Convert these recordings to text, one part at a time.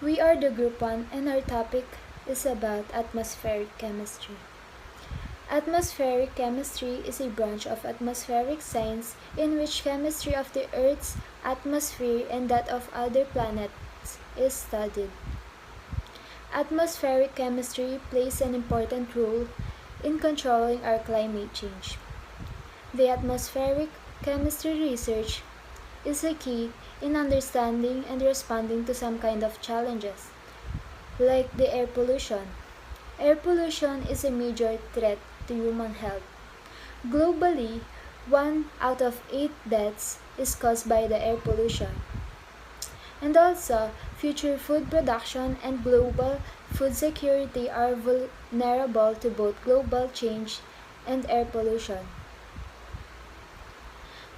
We are the Group 1 and our topic is about atmospheric chemistry. Atmospheric chemistry is a branch of atmospheric science in which chemistry of the Earth's atmosphere and that of other planets is studied. Atmospheric chemistry plays an important role in controlling our climate change. The atmospheric chemistry research is a key in understanding and responding to some kind of challenges, like the air pollution. Air pollution is a major threat to human health. Globally, 1 out of 8 deaths is caused by the air pollution. And also, future food production and global food security are vulnerable to both global change and air pollution.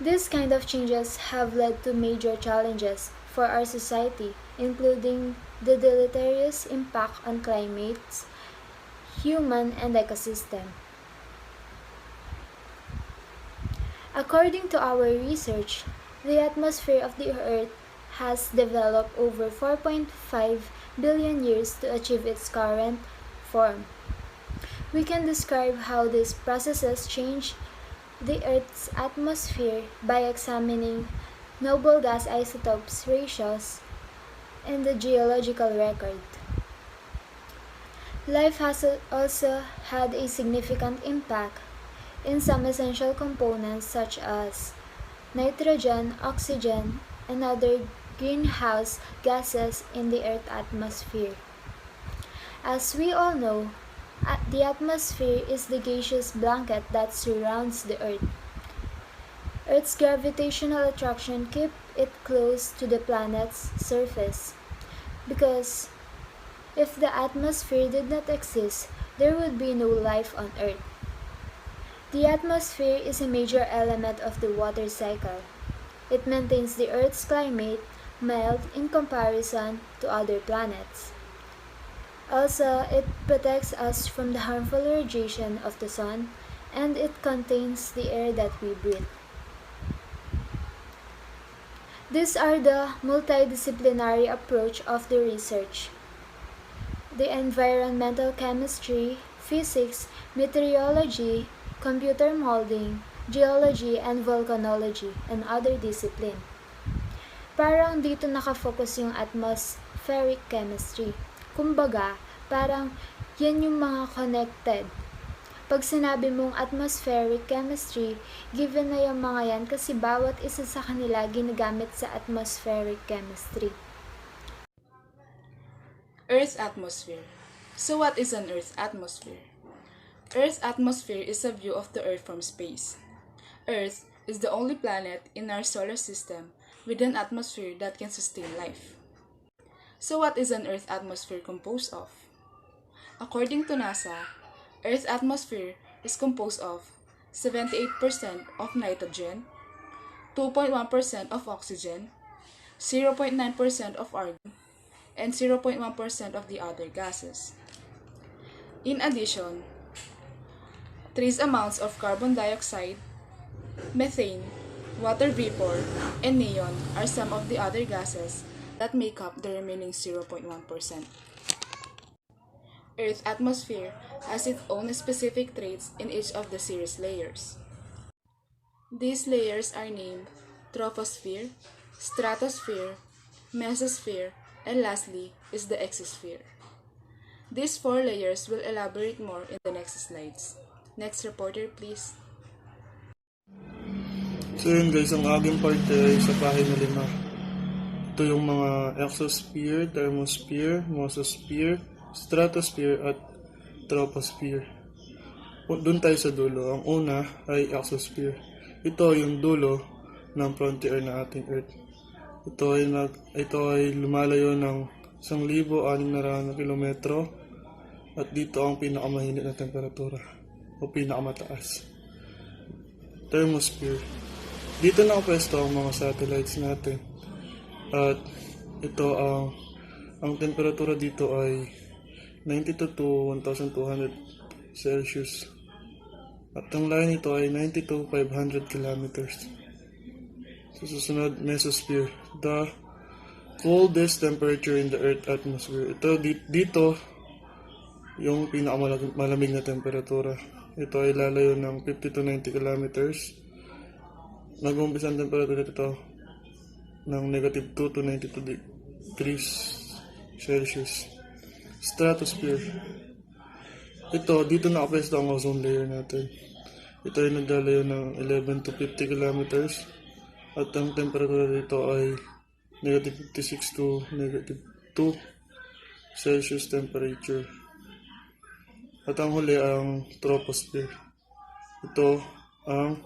These kind of changes have led to major challenges for our society, including the deleterious impact on climates, human and ecosystem. According to our research, the atmosphere of the Earth has developed over 4.5 billion years to achieve its current form. We can describe how these processes change the Earth's atmosphere by examining noble gas isotopes ratios and the geological record. Life has also had a significant impact in some essential components such as nitrogen, oxygen, and other greenhouse gases in the Earth's atmosphere. As we all know, the atmosphere is the gaseous blanket that surrounds the Earth. Earth's gravitational attraction keeps it close to the planet's surface, because if the atmosphere did not exist, there would be no life on Earth. The atmosphere is a major element of the water cycle. It maintains the Earth's climate mild in comparison to other planets. Also, it protects us from the harmful radiation of the sun, and it contains the air that we breathe. These are the multidisciplinary approach of the research. The environmental chemistry, physics, meteorology, computer molding, geology, and volcanology, and other discipline. Parang dito nakafocus yung atmospheric chemistry. Kumbaga, parang yan yung mga connected. Pag sinabi mong atmospheric chemistry, given na yung mga yan kasi bawat isa sa kanila ginagamit sa atmospheric chemistry. Earth's atmosphere. So what is an Earth's atmosphere? Earth's atmosphere is a view of the Earth from space. Earth is the only planet in our solar system with an atmosphere that can sustain life. So what is an Earth atmosphere composed of? According to NASA, Earth's atmosphere is composed of 78% of nitrogen, 2.1% of oxygen, 0.9% of argon, and 0.1% of the other gases. In addition, trace amounts of carbon dioxide, methane, water vapor, and neon are some of the other gases that make up the remaining 0.1%. Earth's atmosphere has its own specific traits in each of the cirrus layers. These layers are named troposphere, stratosphere, mesosphere, and lastly is the exosphere. These 4 layers will elaborate more in the next slides. Next reporter, please. So yun guys, ang aking part ay sa pahina 5. Ito yung mga exosphere, thermosphere, mesosphere, stratosphere, at troposphere. Doon tayo sa dulo. Ang una ay exosphere. Ito yung dulo ng frontier na ating Earth. Ito ay lumalayo ng 1,600 kilometro at dito ang pinakamainit na temperatura o pinakamataas. Thermosphere. Dito nakapwesto ang mga satellites natin. At ito ang temperatura dito ay 92 to 1,200 Celsius. At ang layo nito ay 90 to 500 kilometers. So, susunod, mesosphere. The coldest temperature in the Earth atmosphere. Ito, dito, yung pinakamalamig na temperatura. Ito ay lalayo ng 50 to 90 kilometers. Nag-umpisa ang temperatura dito ng negative 2 to 92 degrees Celsius. Stratosphere. Ito, dito nakapwesto ang ozone layer natin. Ito ay naglalayo ng 11 to 50 kilometers. At ang temperatura dito ay negative 56 to negative 2 Celsius temperature. At ang huli ang troposphere. Ito ang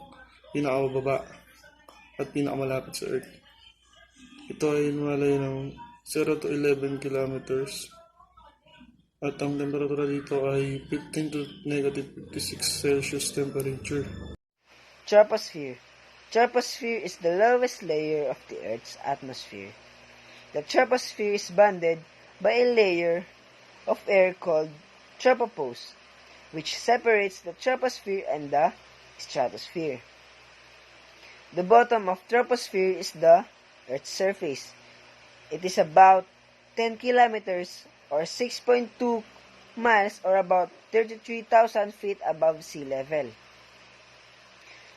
pinakababa at pinakamalapit sa Earth. Ito ay lumalayo ng 0 to 11 kilometers. At ang temperatura dito ay 15 to negative 56 Celsius temperature. Troposphere. Troposphere is the lowest layer of the Earth's atmosphere. The troposphere is bounded by a layer of air called tropopause, which separates the troposphere and the stratosphere. The bottom of troposphere is the Earth's surface. It is about 10 kilometers or 6.2 miles or about 33,000 feet above sea level.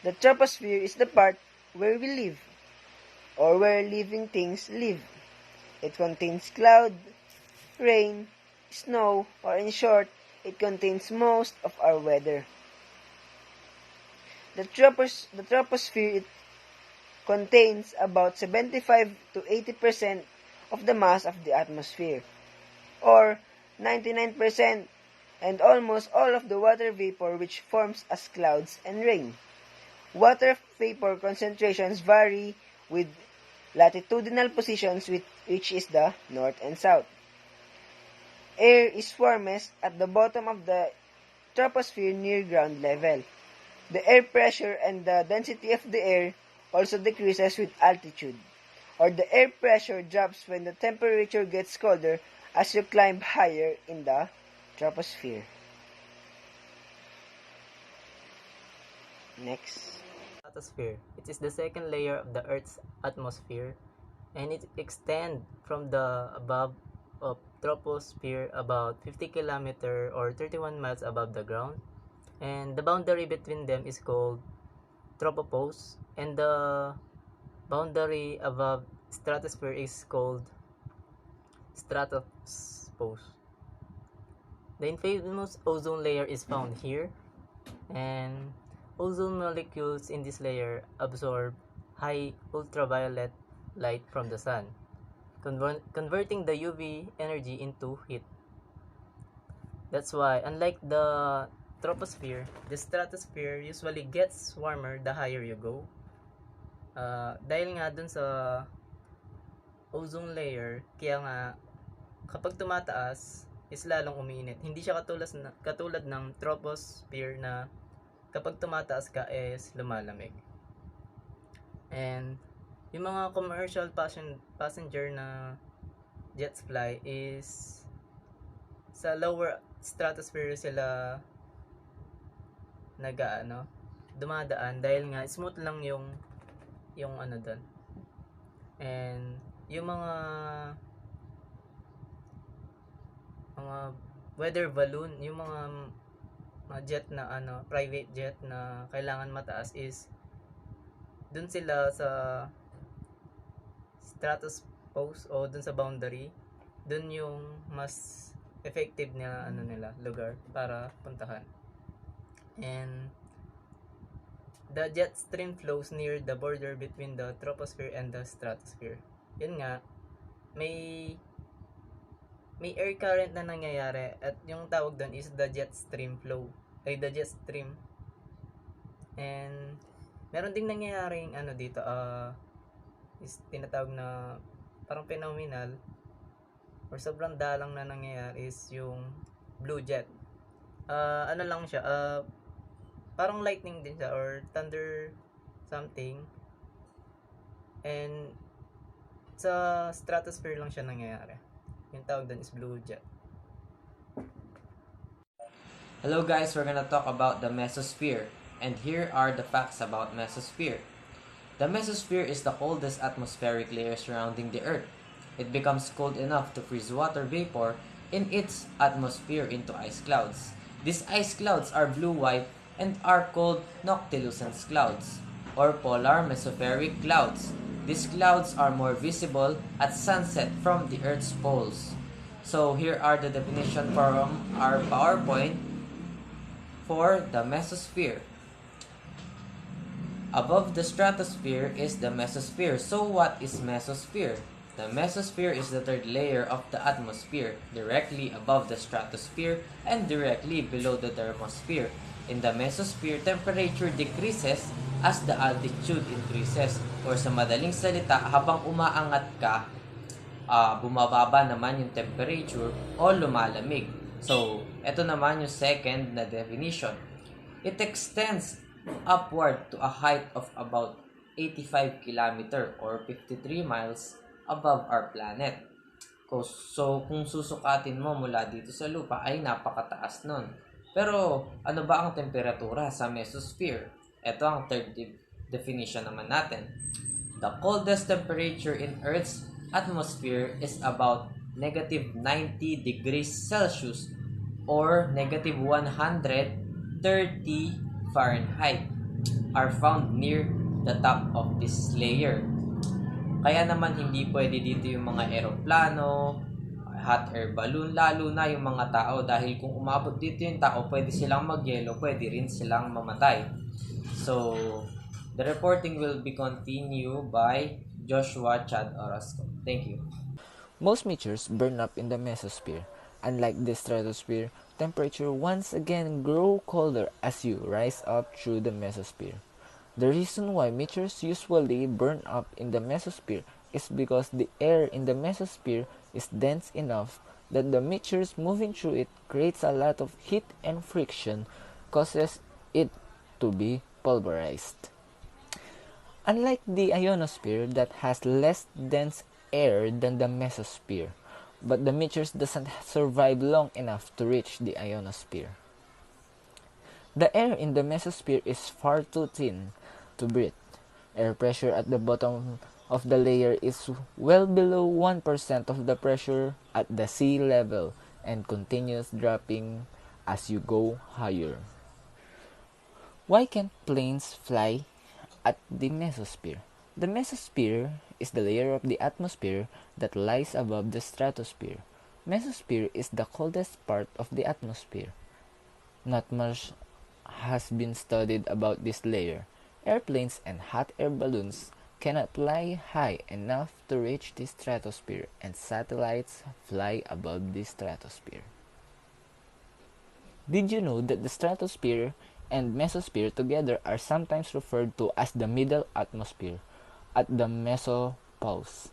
The troposphere is the part where we live, or where living things live. It contains cloud, rain, snow, or in short, it contains most of our weather. The troposphere contains about 75 to 80% of the mass of the atmosphere, or 99%, and almost all of the water vapor which forms as clouds and rain. Water vapor concentrations vary with latitudinal positions, which is the north and south. Air is warmest at the bottom of the troposphere near ground level. The air pressure and the density of the air also decreases with altitude, or the air pressure drops when the temperature gets colder as you climb higher in the troposphere. Next. Stratosphere. It is the second layer of the Earth's atmosphere, and it extends from the above of troposphere about 50 km or 31 miles above the ground, and the boundary between them is called tropopause, and the boundary above stratosphere is called stratopause. The infamous ozone layer is found here, and ozone molecules in this layer absorb high ultraviolet light from the sun, converting the UV energy into heat. That's why, unlike the troposphere, the stratosphere usually gets warmer the higher you go. Dahil nga dun sa ozone layer, kaya nga kapag tumataas is lalong umiinit. Hindi siya katulad ng troposphere na kapag tumataas ka is lumalamig. And yung mga commercial passenger na jets fly is sa lower stratosphere sila dumadaan dahil nga smooth lang yung ano doon. And yung mga weather balloon, yung mga jet na private jet na kailangan mataas is dun sila sa stratopause o dun sa boundary, dun yung mas effective na lugar para puntahan. And the jet stream flows near the border between the troposphere and the stratosphere. Yun nga, may air current na nangyayari at yung tawag doon is the jet stream flow, ay the jet stream. And meron ding nangyayaring dito is tinatawag na parang phenomenal or sobrang dalang na nangyayari is yung blue jet. Lang siya, parang lightning din siya or thunder something, and sa stratosphere lang siya nangyayari. Yung tawag doon is blue jet. Hello guys, we're gonna talk about the mesosphere, and here are the facts about mesosphere. The mesosphere is the coldest atmospheric layer surrounding the Earth. it becomes cold enough to freeze water vapor in its atmosphere into ice clouds. These ice clouds are blue-white and are called noctilucent clouds or polar mesospheric clouds. These clouds are more visible at sunset from the Earth's poles. So here are the definition from our PowerPoint for the mesosphere. Above the stratosphere is the mesosphere. So what is mesosphere? The mesosphere is the third layer of the atmosphere, directly above the stratosphere and directly below the thermosphere. In the mesosphere, temperature decreases as the altitude increases. Or sa madaling salita, habang umaangat ka, bumababa naman yung temperature o lumalamig. So, ito naman yung second na definition. It extends upward to a height of about 85 km or 53 miles above our planet. So, kung susukatin mo mula dito sa lupa ay napakataas nun. Pero, ano ba ang temperatura sa mesosphere? Ito ang third definition naman natin. The coldest temperature in Earth's atmosphere is about negative 90 degrees Celsius or negative 130 Fahrenheit are found near the top of this layer. Kaya naman hindi pwede dito yung mga eroplano, hot air balloon, lalo na yung mga tao dahil kung umabot dito yung tao, pwede silang magyelo, pwede rin silang mamatay. So, the reporting will be continued by Joshua Chad Orozco. Thank you. Most meteors burn up in the mesosphere. Unlike the stratosphere, temperature once again grow colder as you rise up through the mesosphere. The reason why meteors usually burn up in the mesosphere is because the air in the mesosphere is dense enough that the meteors moving through it creates a lot of heat and friction, causes it to be pulverized. Unlike the ionosphere that has less dense air than the mesosphere, but the meteors doesn't survive long enough to reach the ionosphere. The air in the mesosphere is far too thin to breathe. Air pressure at the bottom of the layer is well below 1% of the pressure at the sea level and continues dropping as you go higher. Why can't planes fly at the mesosphere? The mesosphere is the layer of the atmosphere that lies above the stratosphere. Mesosphere is the coldest part of the atmosphere. Not much has been studied about this layer. Airplanes and hot air balloons cannot fly high enough to reach the stratosphere, and satellites fly above the stratosphere. Did you know that the stratosphere and mesosphere together are sometimes referred to as the middle atmosphere? At the mesopoles,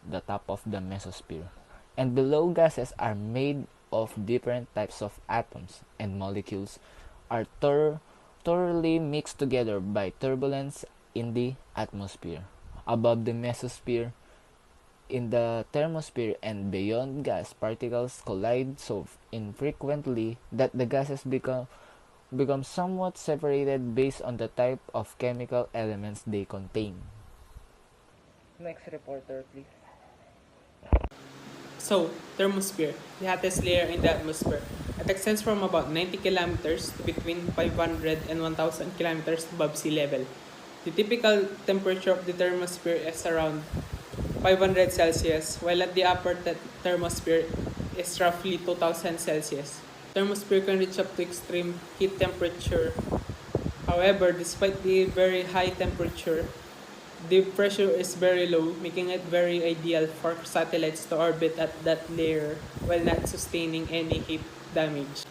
the top of the mesosphere, and below gases are made of different types of atoms and molecules are thoroughly mixed together by turbulence in the atmosphere. Above the mesosphere, in the thermosphere and beyond, gas particles collide so infrequently that the gases become somewhat separated based on the type of chemical elements they contain. Next reporter, please. So, thermosphere, the hottest layer in the atmosphere. It extends from about 90 kilometers to between 500 and 1,000 kilometers above sea level. The typical temperature of the thermosphere is around 500 Celsius, while at the upper thermosphere is roughly 2,000 Celsius. Thermosphere can reach up to extreme heat temperature. However, despite the very high temperature, the pressure is very low, making it very ideal for satellites to orbit at that layer while not sustaining any heat damage.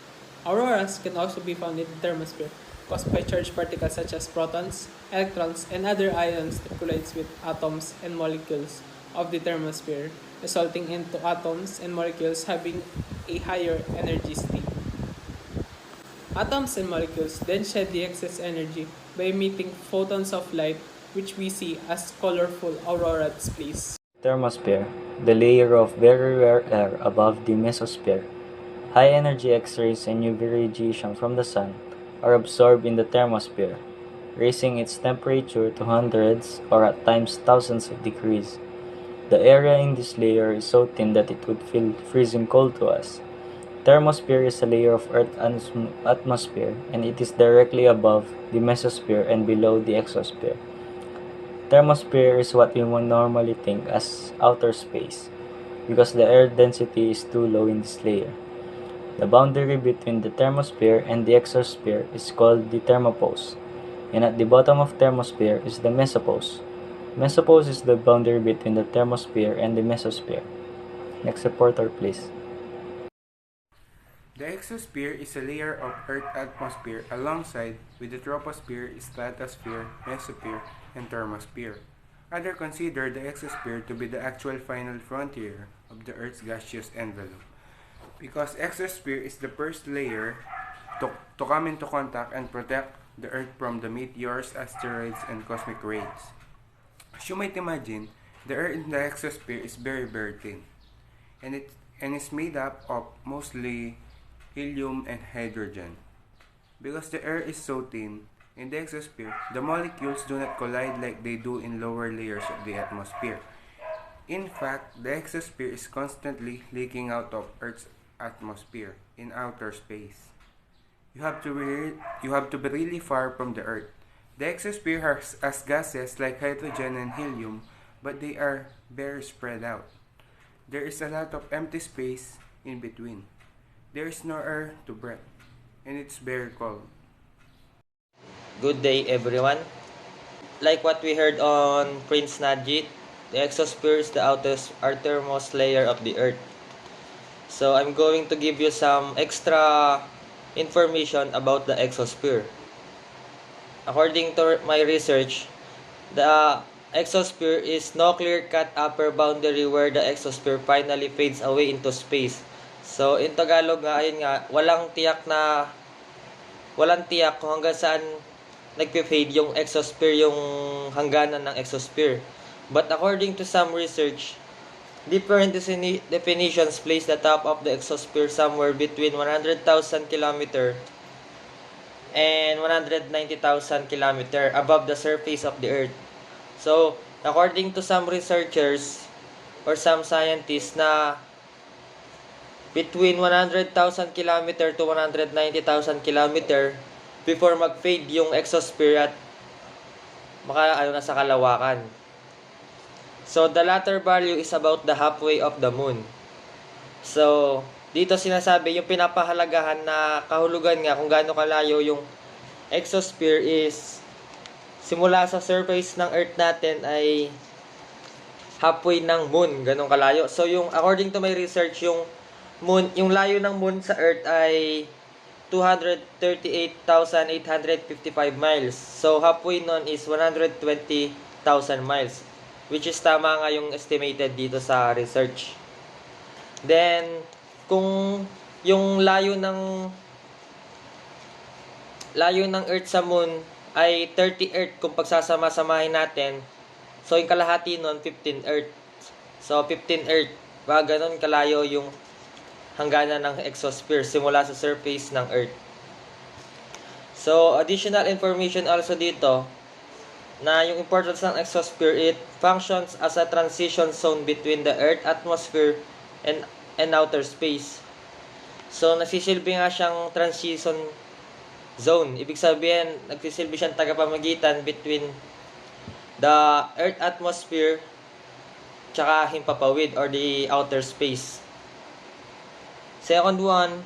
Auroras can also be found in the thermosphere, caused by charged particles such as protons, electrons, and other ions that collides with atoms and molecules of the thermosphere, resulting into atoms and molecules having a higher energy state. Atoms and molecules then shed the excess energy by emitting photons of light, which we see as colorful aurora displays. Thermosphere, the layer of very rare air above the mesosphere. High-energy X-rays and UV radiation from the sun are absorbed in the thermosphere, raising its temperature to hundreds or at times thousands of degrees. The area in this layer is so thin that it would feel freezing cold to us. Thermosphere is a layer of Earth's atmosphere, and it is directly above the mesosphere and below the exosphere. Thermosphere is what we would normally think as outer space, because the air density is too low in this layer. The boundary between the thermosphere and the exosphere is called the thermopause, and at the bottom of thermosphere is the mesopause. Mesopause is the boundary between the thermosphere and the mesosphere. Next reporter, please. The exosphere is a layer of Earth's atmosphere alongside with the troposphere, stratosphere, mesosphere, and thermosphere. Others consider the exosphere to be the actual final frontier of the Earth's gaseous envelope, because exosphere is the first layer to come into contact and protect the Earth from the meteors, asteroids, and cosmic rays. As you might imagine, the Earth in the exosphere is very thin, and is made up of mostly helium and hydrogen. Because the air is so thin in the exosphere, the molecules do not collide like they do in lower layers of the atmosphere. In fact, the exosphere is constantly leaking out of Earth's atmosphere in outer space. You have to be really far from the Earth. The exosphere has gases like hydrogen and helium, but they are very spread out. There is a lot of empty space in between. There is no air to breathe, and it's very cold. Good day, everyone. Like what we heard on Prince Najit, the exosphere is the outermost layer of the Earth. So I'm going to give you some extra information about the exosphere. According to my research, the exosphere is no clear-cut upper boundary where the exosphere finally fades away into space. So in Tagalog nga, ayun nga, walang tiyak kung hanggang saan nagpe-fade yung exosphere, yung hangganan ng exosphere. But according to some research, different definitions place the top of the exosphere somewhere between 100,000 km and 190,000 km above the surface of the Earth. So, according to some researchers or some scientists na between 100,000 km to 190,000 km before mag-fade yung exosphere at nasa kalawakan. So, the latter value is about the halfway of the moon. So, dito sinasabi, yung pinapahalagahan na kahulugan nga kung gaano kalayo yung exosphere is simula sa surface ng Earth natin ay halfway ng moon, ganun kalayo. So, yung according to my research, yung layo ng moon sa Earth ay 238,855 miles. So, halfway nun is 120,000 miles, which is tama nga yung estimated dito sa research. Then, kung yung layo ng Earth sa moon ay 30 Earth kung pagsasama-samahin natin, so yung kalahati nun 15 Earth. So, 15 Earth, ganun kalayo yung hangganan ng exosphere simula sa surface ng Earth. So, additional information also dito na yung importance ng exosphere, it functions as a transition zone between the Earth atmosphere and outer space. So, nagsisilbi nga siyang transition zone. Ibig sabihin, nagsisilbi siyang tagapamagitan between the Earth atmosphere tsaka himpapawid or the outer space. Second one,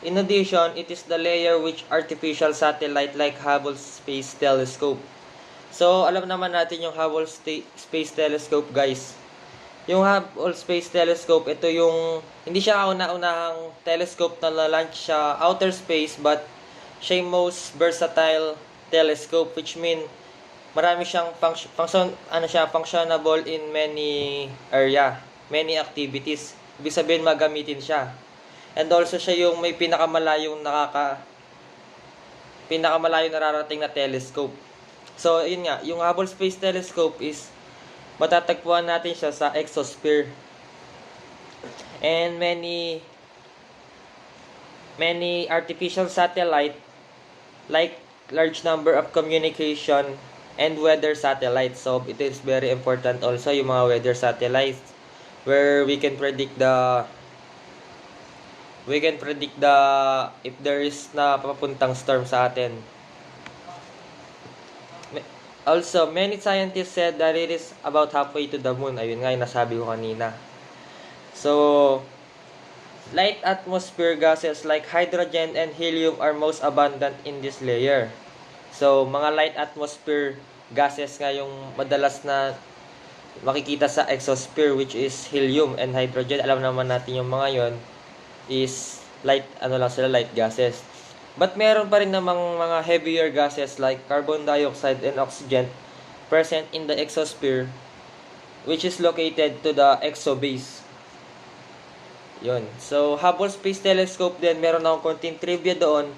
in addition, it is the layer which artificial satellite like Hubble Space Telescope. So, alam naman natin yung Hubble Space Telescope, guys. Yung Hubble Space Telescope, ito yung, hindi siya kauna-unahang telescope na launch sa outer space, but siya yung most versatile telescope, which mean, marami siyang functionable in many area, many activities. Ibig sabihin, magamitin siya. And also, siya yung may pinakamalayong nararating na telescope. So, yun nga, yung Hubble Space Telescope is matatagpuan natin siya sa exosphere. And many artificial satellite like large number of communication and weather satellites. So it is very important also yung mga weather satellites where we can predict the if there is na papuntang storm sa atin. Also, many scientists said that it is about halfway to the moon. Ayun nga yung nasabi ko kanina. So, light atmosphere gases like hydrogen and helium are most abundant in this layer. So, mga light atmosphere gases nga yung madalas na makikita sa exosphere, which is helium and hydrogen. Alam naman natin yung mga yon is light gases. But meron pa rin namang mga heavier gases like carbon dioxide and oxygen present in the exosphere, which is located to the exobase. Yun. So, Hubble Space Telescope din, meron akong konting trivia doon.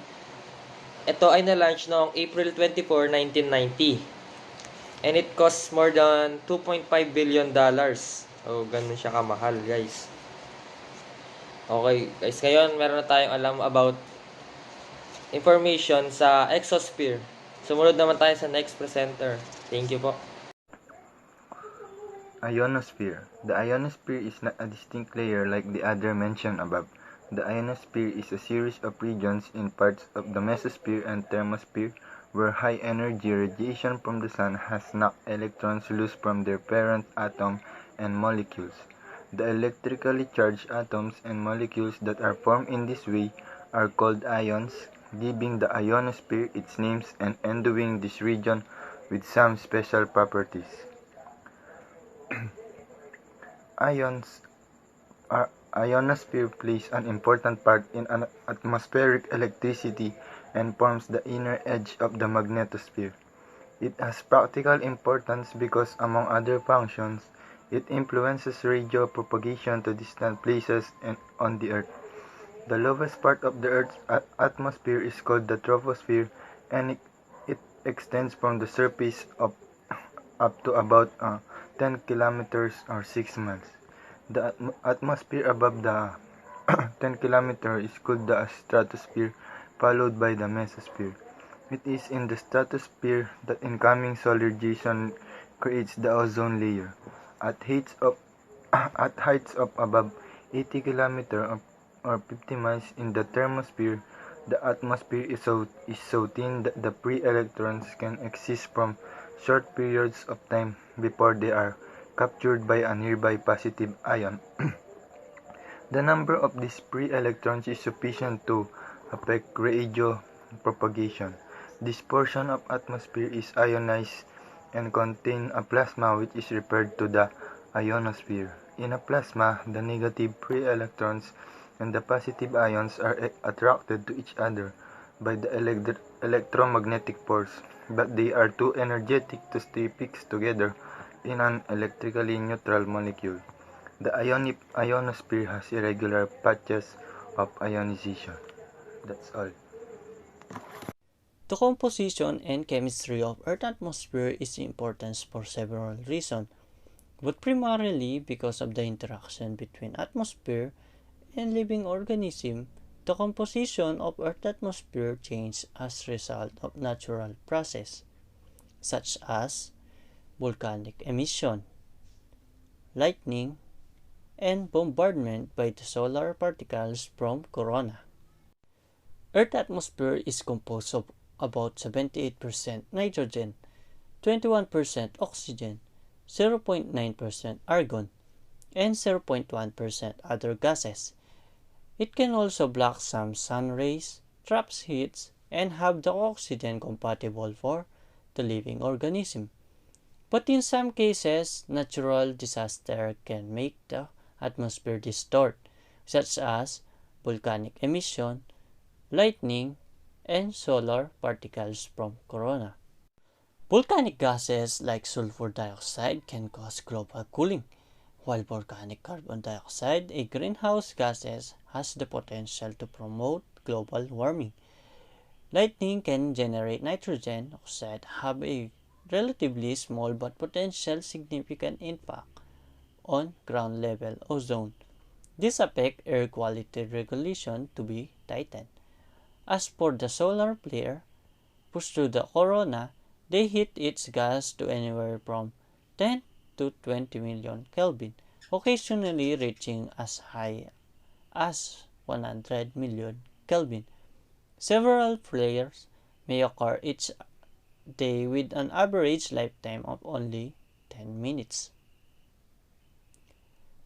Ito ay na-launch noong April 24, 1990. And it costs more than $2.5 billion. So, ganun siya kamahal, guys. Okay, guys. Ngayon, meron na tayong alam about information sa exosphere. Sumunod naman tayo sa next presenter. Thank you po. Ionosphere. The ionosphere is not a distinct layer like the other mentioned above. The ionosphere is a series of regions in parts of the mesosphere and thermosphere where high-energy radiation from the sun has knocked electrons loose from their parent atom and molecules. The electrically charged atoms and molecules that are formed in this way are called ions, giving the ionosphere its names and endowing this region with some special properties. Ionosphere plays an important part in atmospheric electricity and forms the inner edge of the magnetosphere. It has practical importance because, among other functions, it influences radio propagation to distant places and on the Earth. The lowest part of the Earth's atmosphere is called the troposphere, and it extends from the surface up to about 10 kilometers or 6 miles. The atmosphere above the 10 kilometer is called the stratosphere, followed by the mesosphere. It is in the stratosphere that incoming solar radiation creates the ozone layer. At heights of above 80 kilometers or 50 miles in the thermosphere, the atmosphere is so thin that the free electrons can exist from short periods of time before they are captured by a nearby positive ion. The number of these free electrons is sufficient to affect radio propagation. This portion of atmosphere is ionized and contain a plasma which is referred to the ionosphere. In a plasma, the negative free electrons and the positive ions are attracted to each other by the electromagnetic force, but they are too energetic to stay fixed together in an electrically neutral molecule. The ionosphere has irregular patches of ionization. That's all. The composition and chemistry of Earth's atmosphere is important for several reasons, but primarily because of the interaction between atmosphere and living organism. The composition of Earth's atmosphere changes as a result of natural processes, such as volcanic emission, lightning, and bombardment by the solar particles from corona. Earth's atmosphere is composed of about 78% nitrogen, 21% oxygen, 0.9% argon, and 0.1% other gases. It can also block some sun rays, traps heat, and have the oxygen compatible for the living organism. But in some cases, natural disaster can make the atmosphere distort, such as volcanic emission, lightning, and solar particles from corona. Volcanic gases like sulfur dioxide can cause global cooling, while volcanic carbon dioxide, a greenhouse gas, has the potential to promote global warming. Lightning can generate nitrogen oxide, have a relatively small but potential significant impact on ground level ozone. This affects air quality regulation to be tightened. As for the solar flare pushed through the corona, They heat its gas to anywhere from 10 to 20 million Kelvin, occasionally reaching as high as 100 million Kelvin. Several flares may occur each day with an average lifetime of only 10 minutes.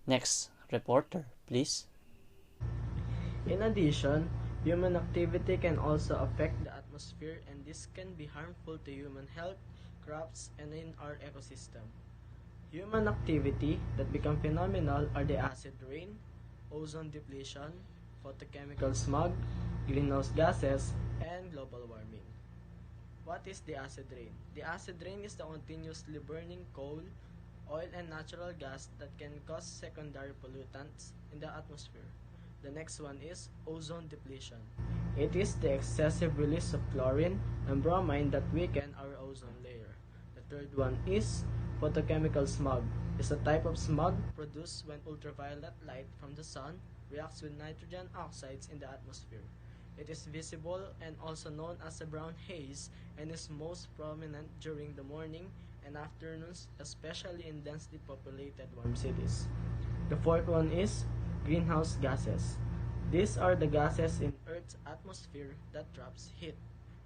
Next, reporter, please. In addition, human activity can also affect the atmosphere, and this can be harmful to human health, crops, and in our ecosystem. Human activity that become phenomenal are the acid rain, ozone depletion, photochemical smog, greenhouse gases, and global warming. What is the acid rain? The acid rain is the continuously burning coal, oil, and natural gas that can cause secondary pollutants in the atmosphere. The next one is ozone depletion. It is the excessive release of chlorine and bromine that weaken our ozone layer. The third one is photochemical smog. It's a type of smog produced when ultraviolet light from the sun reacts with nitrogen oxides in the atmosphere. It is visible and also known as a brown haze and is most prominent during the morning and afternoons, especially in densely populated warm cities. The fourth one is greenhouse gases. These are the gases in Earth's atmosphere that traps heat.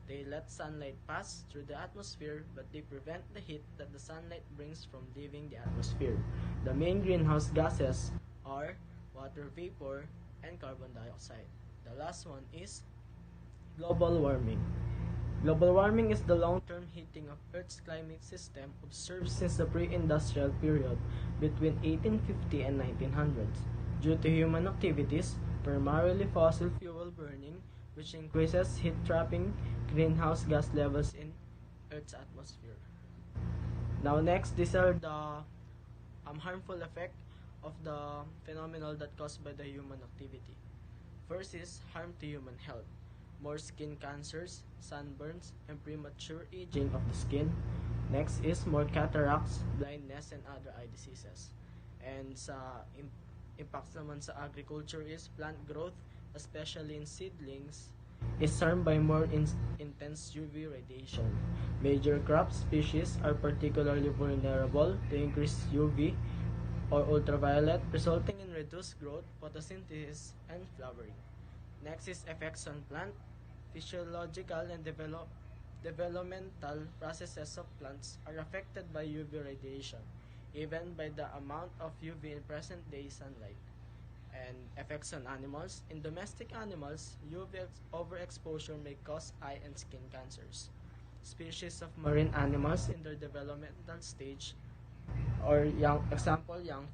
They let sunlight pass through the atmosphere, but they prevent the heat that the sunlight brings from leaving the atmosphere. The main greenhouse gases are water vapor and carbon dioxide. The last one is global warming. Global warming is the long-term heating of Earth's climate system observed since the pre-industrial period between 1850 and 1900s due to human activities, primarily fossil fuel burning, which increases heat-trapping greenhouse gas levels in Earth's atmosphere. Now next, these are the harmful effect of the phenomenon that caused by the human activity. First is harm to human health. More skin cancers, sunburns, and premature aging of the skin. Next is more cataracts, blindness, and other eye diseases. And sa impacts naman sa agriculture is plant growth, especially in seedlings, is harmed by more intense UV radiation. Major crop species are particularly vulnerable to increased UV or ultraviolet, resulting in reduced growth, photosynthesis, and flowering. Next is effects on plant. Physiological and developmental processes of plants are affected by UV radiation, even by the amount of UV in present-day sunlight. And effects on animals. In domestic animals, UV overexposure may cause eye and skin cancers. Species of marine animals in their developmental stage, or young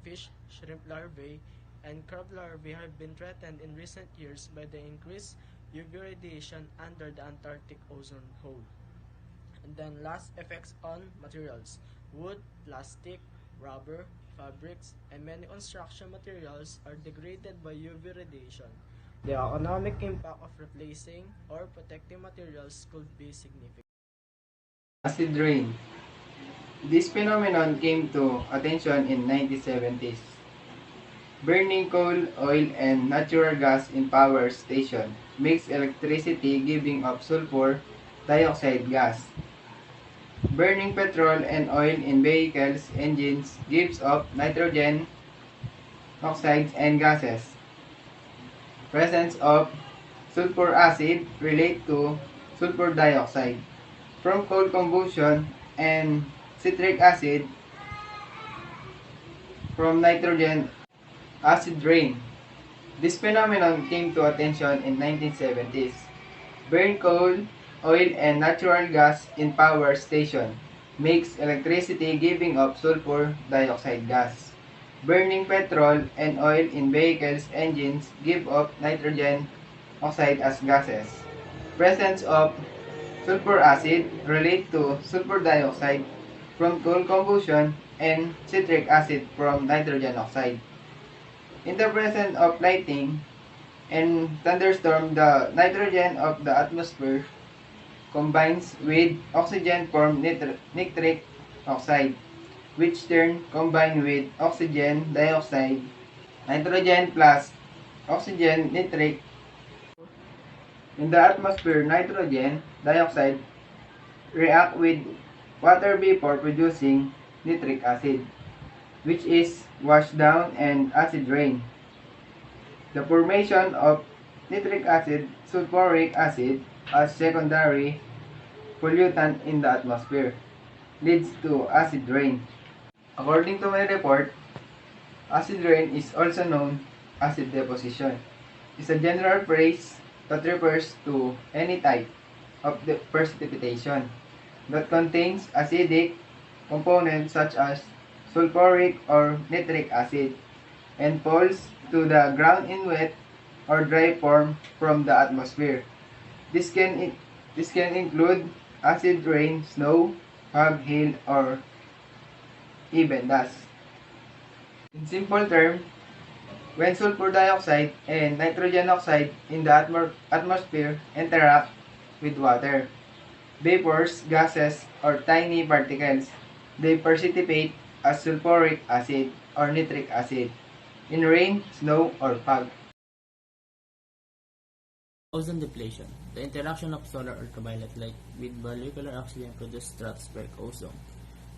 fish, shrimp larvae, and crab larvae have been threatened in recent years by the increased UV radiation under the Antarctic ozone hole. And then last, effects on materials. Wood, plastic, rubber, fabrics, and many construction materials are degraded by UV radiation. The economic impact of replacing or protecting materials could be significant. Acid rain. This phenomenon came to attention in 1970s. Burning coal, oil, and natural gas in power station makes electricity giving off sulfur dioxide gas. Burning petrol and oil in vehicles engines gives off nitrogen oxides and gases. Presence of sulfur acid relate to sulfur dioxide. From coal combustion and citric acid from nitrogen acid rain. This phenomenon came to attention in 1970s. Burn coal, oil, and natural gas in power station makes electricity giving off sulfur dioxide gas. Burning petrol and oil in vehicles engines give off nitrogen oxide as gases. Presence of sulfur acid relate to sulfur dioxide from coal combustion and citric acid from nitrogen oxide. In the presence of lightning and thunderstorm, the nitrogen of the atmosphere combines with oxygen form nitric oxide, which turn combine with oxygen dioxide, nitrogen plus oxygen nitric. In the atmosphere, nitrogen dioxide react with water vapor producing nitric acid, which is washed down and acid rain. The formation of nitric acid, sulfuric acid as secondary pollutant in the atmosphere leads to acid rain. According to my report, acid rain is also known as acid deposition. It's a general phrase that refers to any type of the precipitation that contains acidic components such as sulfuric or nitric acid and falls to the ground in wet or dry form from the atmosphere. This can include acid rain, snow, fog, hail, or even dust. In simple terms, when sulfur dioxide and nitrogen oxide in the atmosphere interact with water, vapors, gases, or tiny particles, they precipitate as sulfuric acid or nitric acid in rain, snow, or fog. Ozone depletion. The interaction of solar ultraviolet light with molecular oxygen produces stratospheric ozone.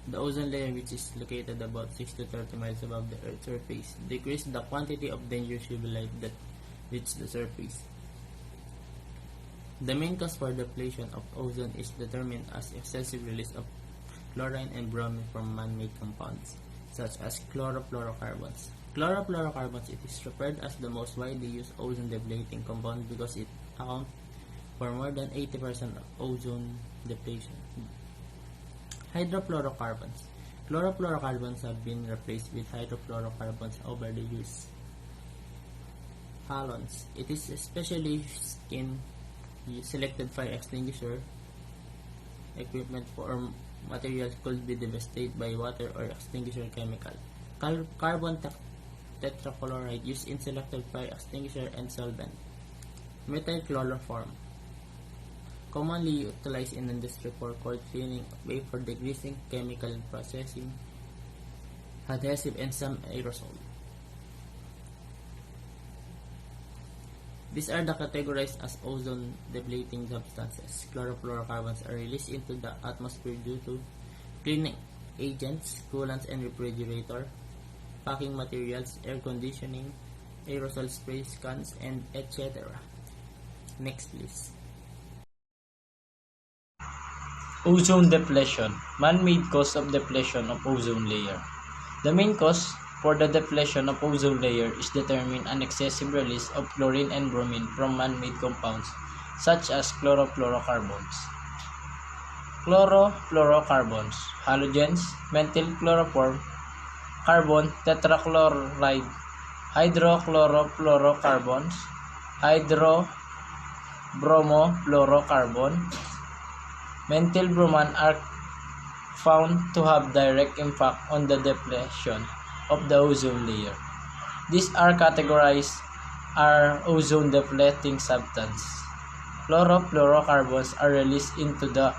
The ozone layer, which is located about 6 to 30 miles above the Earth's surface, decreases the quantity of dangerous UV light that reaches the surface. The main cause for depletion of ozone is determined as excessive release of chlorine and bromine from man-made compounds, such as chlorofluorocarbons. Chlorofluorocarbons it is referred as the most widely used ozone-depleting compound because it accounts for more than 80% of ozone depletion. Hydrofluorocarbons. Chlorofluorocarbons have been replaced with hydrofluorocarbons over the years. Halons. It is especially used in selected fire extinguisher equipment for materials could be devastated by water or extinguisher chemical. Carbon tetrachloride used in selected fire extinguisher and solvent. Methyl chloroform. Commonly utilized in industry for cold cleaning, vapor degreasing, chemical processing, adhesive, and some aerosol. These are categorized as ozone-depleting substances. Chlorofluorocarbons are released into the atmosphere due to cleaning agents, coolants and refrigerator, packing materials, air conditioning, aerosol sprays, cans, and etc. Next, please. Ozone depletion, man-made cause of depletion of ozone layer. The main cause for the depletion of ozone layer is determined an excessive release of chlorine and bromine from man-made compounds such as chlorofluorocarbons. Chlorofluorocarbons, halogens, methyl chloroform, carbon tetrachloride, hydrochlorofluorocarbons, hydrobromofluorocarbon, methyl bromine are found to have direct impact on the depletion of the ozone layer. These are categorized as ozone depleting substances. Chlorofluorocarbons are released into the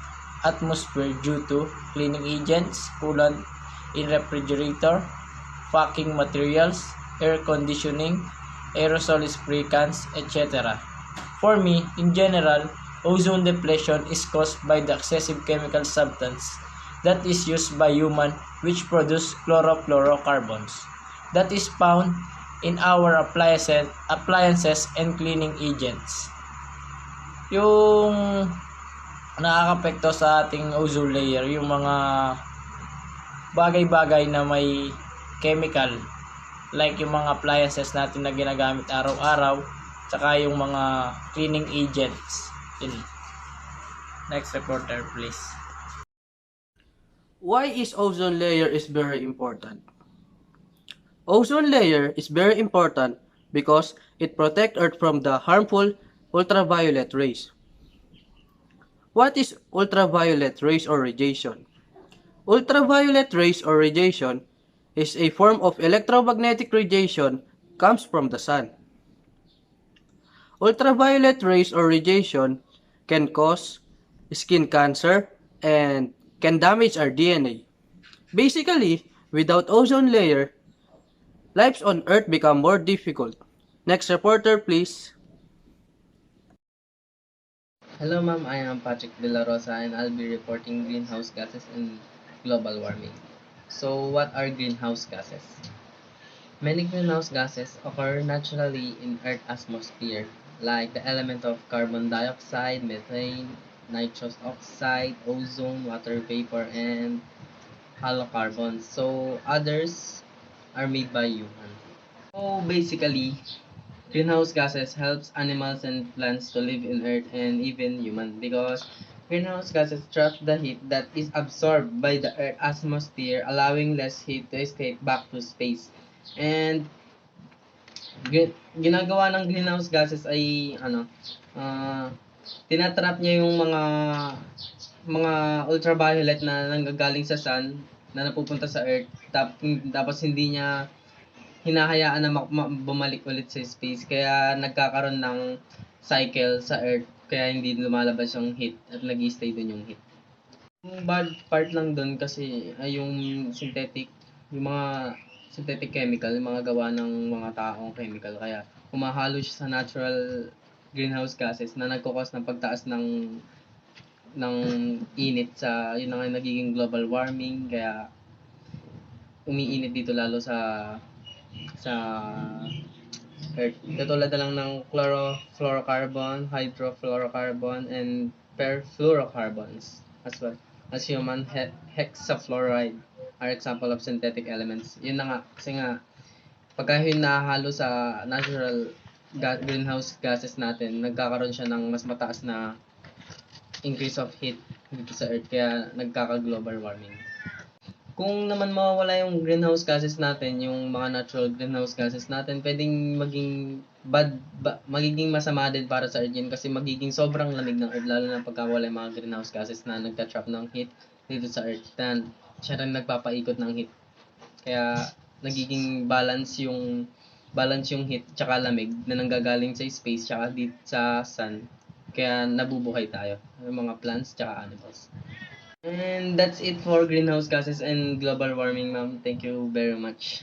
atmosphere due to cleaning agents, coolant in refrigerator, packing materials, air conditioning, aerosol spray cans, etc. For me, in general, ozone depletion is caused by the excessive chemical substance that is used by human which produce chlorofluorocarbons that is found in our appliances and cleaning agents. Yung nakakapekto sa ating ozone layer, yung mga bagay-bagay na may chemical like yung mga appliances natin na ginagamit araw-araw, tsaka yung mga cleaning agents. Next reporter, please. Why is ozone layer is very important? Ozone layer is very important because it protects Earth from the harmful ultraviolet rays. What is ultraviolet rays or radiation? Ultraviolet rays or radiation is a form of electromagnetic radiation comes from the sun. Ultraviolet rays or radiation can cause skin cancer and can damage our DNA. Basically, without ozone layer, lives on Earth become more difficult. Next reporter, please. Hello, ma'am. I am Patrick De La Rosa, and I'll be reporting greenhouse gases and global warming. So, what are greenhouse gases? Many greenhouse gases occur naturally in Earth's atmosphere, like the element of carbon dioxide, methane, nitrous oxide, ozone, water vapor, and halocarbons. So, others are made by humans. So, basically, greenhouse gases helps animals and plants to live in Earth and even human because greenhouse gases trap the heat that is absorbed by the Earth atmosphere, allowing less heat to escape back to space. And ginagawa ng greenhouse gases ay tinatrap niya yung mga ultraviolet na nanggagaling sa sun na napupunta sa Earth tapos hindi niya hinahayaan na bumalik ulit sa space kaya nagkakaroon ng cycle sa Earth kaya hindi lumalabas yung heat at nag-stay dun yung heat. Yung bad part lang dun kasi ay yung yung mga synthetic chemical, yung mga gawa ng mga taong chemical kaya humahalo siya sa natural greenhouse gases na nagkukos ng pagtaas ng init sa yun na nga nagiging global warming kaya umiinit dito lalo sa Earth. Katulad na lang ng chlorofluorocarbon, hydrofluorocarbon, and perfluorocarbons as well as human hexafluoride are example of synthetic elements. Yun na nga, kasi nga, pagka yun nahalo sa natural greenhouse gases natin, nagkakaroon siya ng mas mataas na increase of heat dito sa Earth, kaya nagkaka-global warming. Kung naman mawawala yung greenhouse gases natin, yung mga natural greenhouse gases natin, pwedeng magiging masama din para sa Earth yun kasi magiging sobrang lamig ng Earth, lalo na pagkawala yung mga greenhouse gases na nagtatrap ng heat dito sa Earth. Dan, siya rin nagpapaikot ng heat. Kaya nagiging balance yung heat tsaka lamig na nanggagaling sa space tsaka dito sa sun. Kaya nabubuhay tayo, yung mga plants tsaka animals. And that's it for greenhouse gases and global warming, ma'am. Thank you very much.